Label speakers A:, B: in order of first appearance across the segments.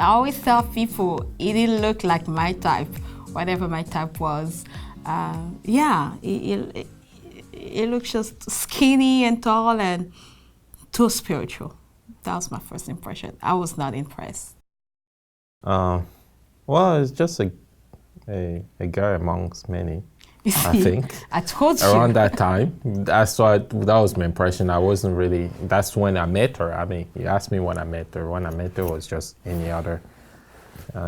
A: I always tell people it didn't look like my type, whatever my type was. Yeah, it looks just skinny and tall and too spiritual. That was my first impression. I was not impressed.
B: Well, it's just a girl amongst many,
A: You
B: I
A: see,
B: think.
A: I told you.
B: Around that time, that was my impression. I wasn't really, that's when I met her. I mean, you asked me when I met her. When I met her was just any other.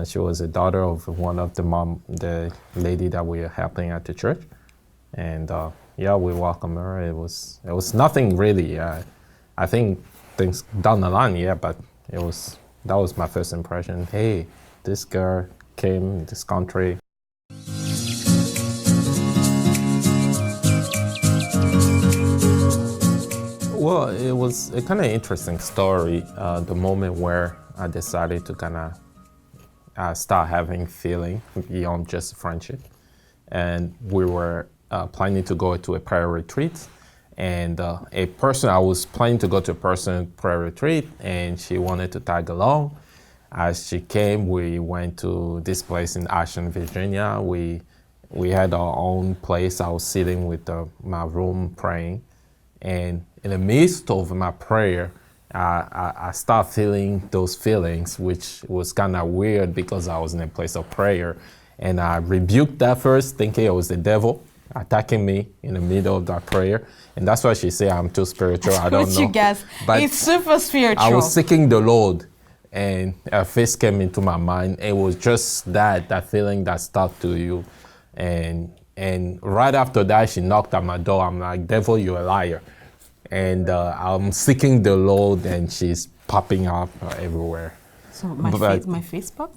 B: She was a daughter of one of the lady that we were helping at the church. And yeah, we welcomed her. It was nothing really. I think things down the line, yeah, but that was my first impression. Hey, this girl came in this country. Well, it was a kind of interesting story. The moment where I decided to kind of start having feeling beyond just friendship, and we were planning to go to a prayer retreat. And I was planning to go to a person prayer retreat, and she wanted to tag along. As she came, we went to this place in Ashland, Virginia. We had our own place. I was sitting with my room praying, and in the midst of my prayer, I started feeling those feelings, which was kind of weird because I was in a place of prayer. And I rebuked that first, thinking it was the devil attacking me in the middle of that prayer. And that's why she said I'm too spiritual. I don't know.
A: You guys,
B: But
A: it's super spiritual.
B: I was seeking the Lord, and a face came into my mind. It was just that feeling that stuck to you. And right after that, she knocked at my door. I'm like, devil, you're a liar. And I'm seeking the Lord, and she's popping up everywhere.
A: So my Facebook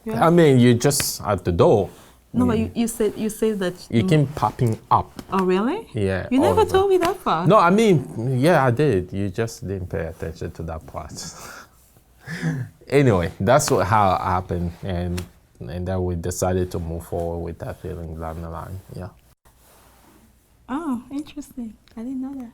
A: now?
B: I mean, you just at the door.
A: No, but you said that
B: You came popping up.
A: Oh, really?
B: Yeah.
A: You never told me that part.
B: No, I mean, yeah, I did. You just didn't pay attention to that part. Anyway, that's how it happened, and then we decided to move forward with that feeling down the line. Yeah.
A: Oh, interesting. I didn't know that.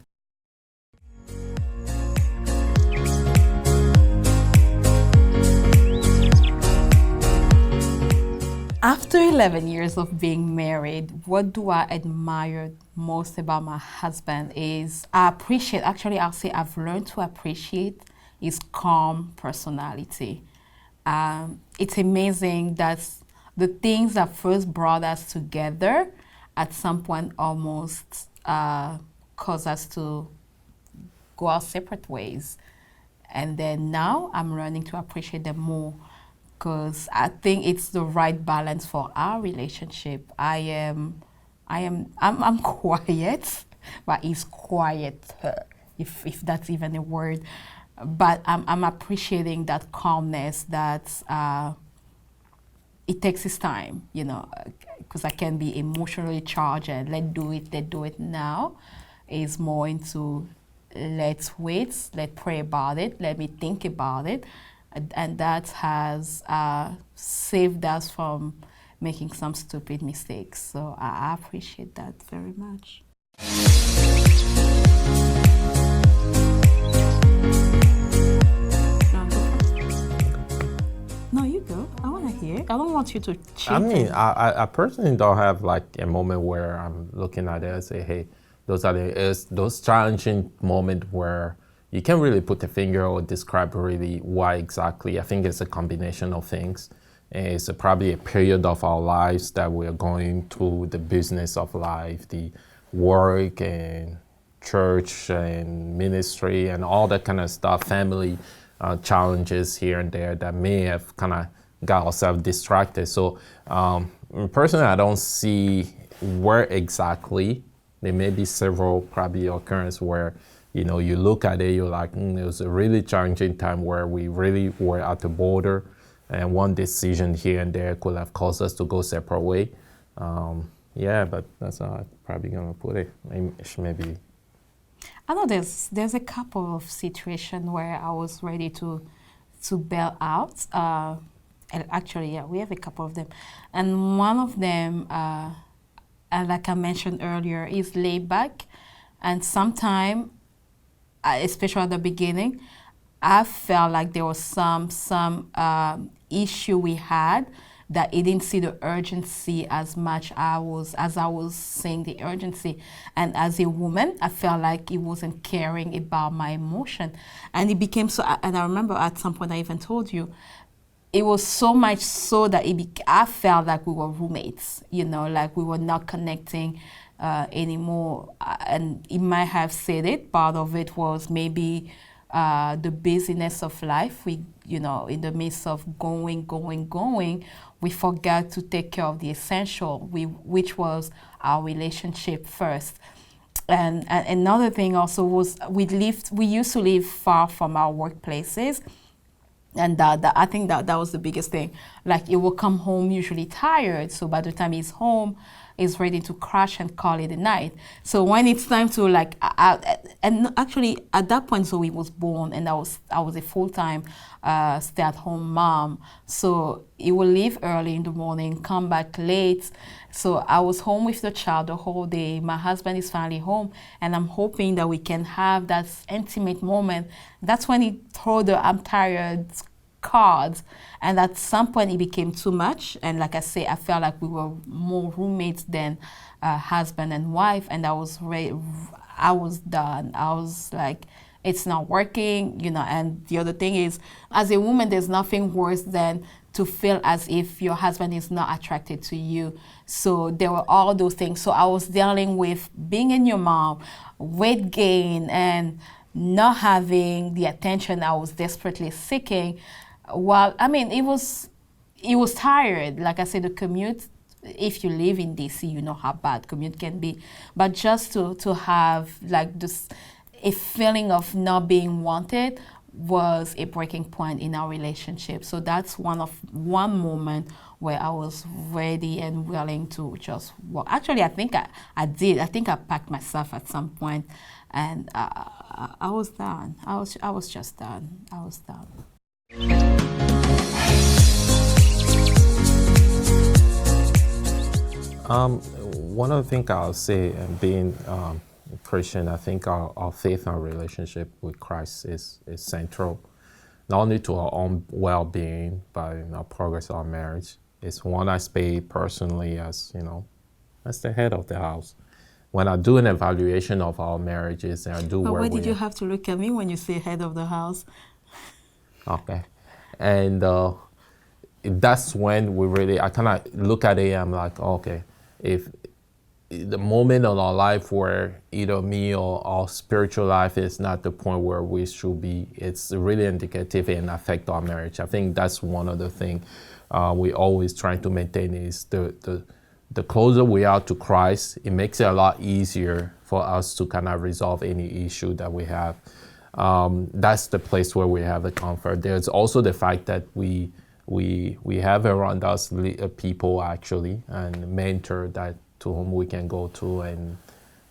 A: After 11 years of being married, what do I admire most about my husband is I'll say I've learned to appreciate his calm personality. It's amazing that the things that first brought us together at some point almost caused us to go our separate ways. And then now I'm learning to appreciate them more, because I think it's the right balance for our relationship. I'm quiet, but he's quieter, if that's even a word. But I'm appreciating that calmness that it takes its time, because I can be emotionally charged and let's do it now. Is more into let's wait, let's pray about it, let me think about it. And that has saved us from making some stupid mistakes. So I appreciate that very much. No, you go. I want to hear. I don't want you to cheat.
B: I mean, I personally don't have like a moment where I'm looking at it and say, hey, those challenging moments where you can't really put a finger or describe really why exactly. I think it's a combination of things. It's probably a period of our lives that we're going through, the business of life, the work and church and ministry and all that kind of stuff, family challenges here and there that may have kind of got ourselves distracted. So personally, I don't see where exactly. There may be several probably occurrences where you look at it, you're like, it was a really challenging time where we really were at the border, and one decision here and there could have caused us to go separate way. Yeah, but that's how I'm probably gonna put it. Maybe.
A: I know there's a couple of situations where I was ready to bail out. And actually, yeah, we have a couple of them, and one of them, like I mentioned earlier, is laid back, and sometimes, especially at the beginning, I felt like there was some issue we had, that he didn't see the urgency as much as I was seeing the urgency. And as a woman, I felt like he wasn't caring about my emotion. And it became so, and I remember at some point I even told you, it was so much so that I felt like we were roommates, like we were not connecting anymore. And he might have said it. Part of it was maybe the busyness of life. We, in the midst of going, we forgot to take care of the essential, which was our relationship first. And another thing also was we used to live far from our workplaces. And that I think that was the biggest thing. Like, he will come home usually tired, so by the time he's home, he's ready to crash and call it a night. So when it's time to and actually at that point, so he was born, and I was a full-time stay-at-home mom. So he will leave early in the morning, come back late. So I was home with the child the whole day. My husband is finally home, and I'm hoping that we can have that intimate moment. That's when he threw the "I'm tired" cards, and at some point it became too much. And like I say, I felt like we were more roommates than husband and wife, and I was done. I was like, it's not working, And the other thing is, as a woman, there's nothing worse than to feel as if your husband is not attracted to you. So there were all those things. So I was dealing with being a new mom, weight gain, and not having the attention I was desperately seeking. Well, I mean, it was tired. Like I said, the commute, if you live in DC, you know how bad commute can be. But just to have like this, a feeling of not being wanted was a breaking point in our relationship. So that's one moment where I was ready and willing to just walk. Actually, I think I did. I think I packed myself at some point, and I was done. I was just done. I was done.
B: One of the things I'll say, being Christian, I think our faith and relationship with Christ is central, not only to our own well-being, but progress of our marriage. It's one aspect personally as the head of the house. When I do an evaluation of our marriages, and I do
A: but why did you have to look at me when you say head of the house?
B: Okay, and that's when I kind of look at it. I'm like, okay, if the moment of our life where either me or our spiritual life is not the point where we should be, it's really indicative and affect our marriage. I think that's one of the things we always try to maintain is the closer we are to Christ, it makes it a lot easier for us to kind of resolve any issue that we have. That's the place where we have the comfort. There's also the fact that we have around us people actually and mentor to whom we can go to, and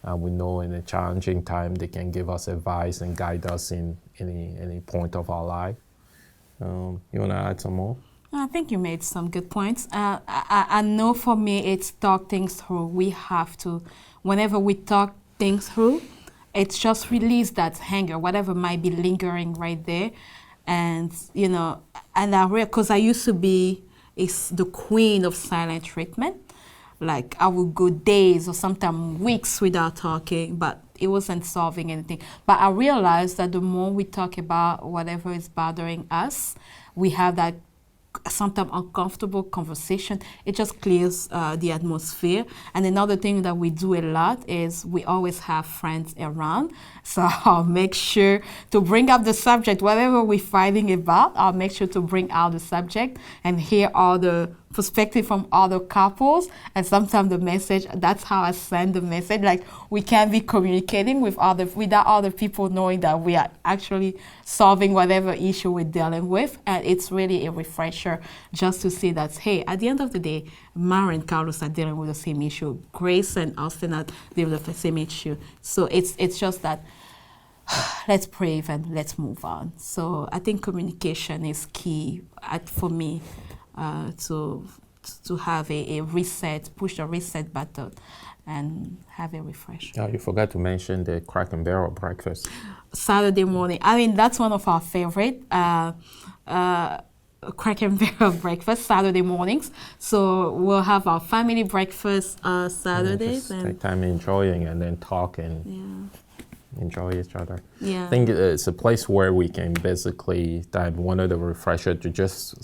B: we know in a challenging time they can give us advice and guide us in any point of our life. You want to add some more?
A: I think you made some good points. I know for me it's talk things through. We have to, whenever we talk things through, it's just release that anger, whatever might be lingering right there. And, and because I used to be the queen of silent treatment. Like, I would go days or sometimes weeks without talking, but it wasn't solving anything. But I realized that the more we talk about whatever is bothering us, we have that sometimes uncomfortable conversation. It just clears the atmosphere. And another thing that we do a lot is we always have friends around. So I'll make sure to bring up the subject, whatever we're fighting about, I'll make sure to bring out the subject and hear all the perspective from other couples, and sometimes the message, that's how I send the message. Like, we can be communicating without other people knowing that we are actually solving whatever issue we're dealing with. And it's really a refresher just to see that, hey, at the end of the day, Mara and Carlos are dealing with the same issue. Grace and Austin are dealing with the same issue. So it's just that let's pray and let's move on. So I think communication is key for me. To have a reset, push the reset button, and have a refresh.
B: Yeah, you forgot to mention the Crack and Barrel breakfast.
A: Saturday morning. I mean, that's one of our favorite. crack and barrel breakfast Saturday mornings. So we'll have our family breakfast Saturdays.
B: Just take time enjoying and then talk and enjoy each other.
A: Yeah.
B: I think it's a place where we can basically, that one of the refresher to just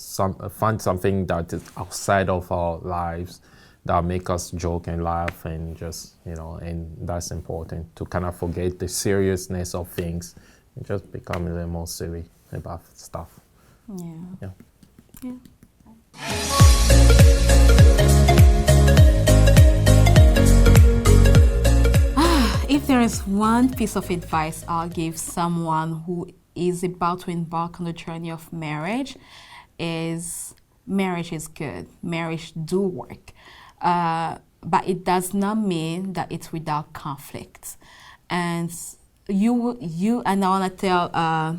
B: find something that is outside of our lives that make us joke and laugh and just, and that's important to kind of forget the seriousness of things and just become a little more silly about stuff.
A: Yeah. If there is one piece of advice I'll give someone who is about to embark on the journey of marriage, is marriage is good. Marriage do work. But it does not mean that it's without conflict. And and I want to tell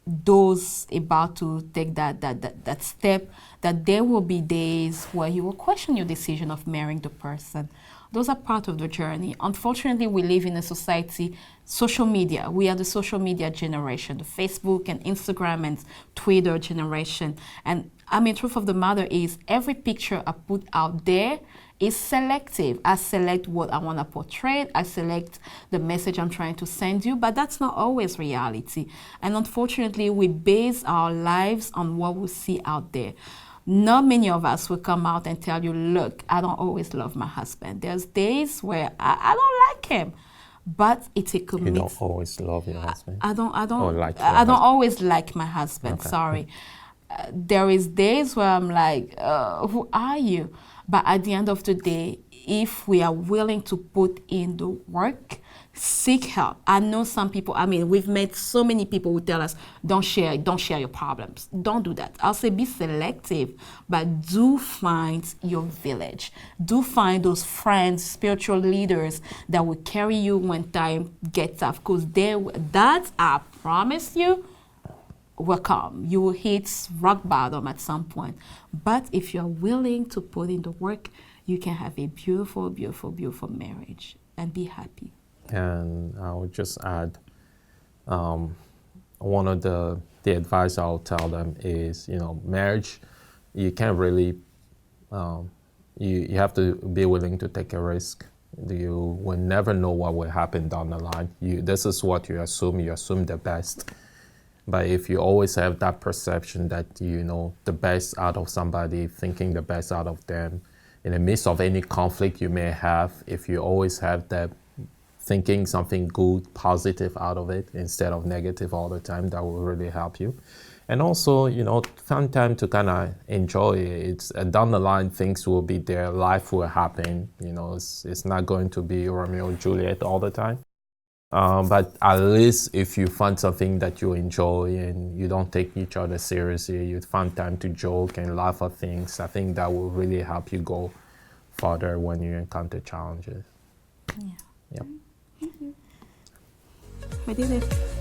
A: those about to take that step, that there will be days where you will question your decision of marrying the person. Those are part of the journey. Unfortunately, we live in a society, social media. We are the social media generation, the Facebook and Instagram and Twitter generation. And truth of the matter is, every picture I put out there is selective. I select what I want to portray. I select the message I'm trying to send you, but that's not always reality. And unfortunately, we base our lives on what we see out there. Not many of us will come out and tell you, look, I don't always love my husband. There's days where I don't like him, but it's a commitment.
B: You don't always love your husband?
A: I don't
B: don't
A: always like my husband, okay. Sorry. There is days where I'm like, who are you? But at the end of the day, if we are willing to put in the work, seek help. I know some people, we've met so many people who tell us, don't share your problems. Don't do that. I'll say be selective, but do find your village. Do find those friends, spiritual leaders that will carry you when time gets tough. Because that, I promise you, will come. You will hit rock bottom at some point. But if you're willing to put in the work, you can have a beautiful, beautiful, beautiful marriage and be happy.
B: And I would just add, one of the advice I'll tell them is, marriage, you can't really, you have to be willing to take a risk. You will never know what will happen down the line. This is what you assume the best. But if you always have that perception that you know the best out of somebody, thinking the best out of them, in the midst of any conflict you may have, if you always have that thinking something good, positive out of it instead of negative all the time, that will really help you. And also, find time to kind of enjoy it. It's down the line, things will be there, life will happen. It's not going to be Romeo and Juliet all the time. But at least if you find something that you enjoy and you don't take each other seriously, you find time to joke and laugh at things, I think that will really help you go further when you encounter challenges.
A: Yeah.
B: Yep.
A: We did it.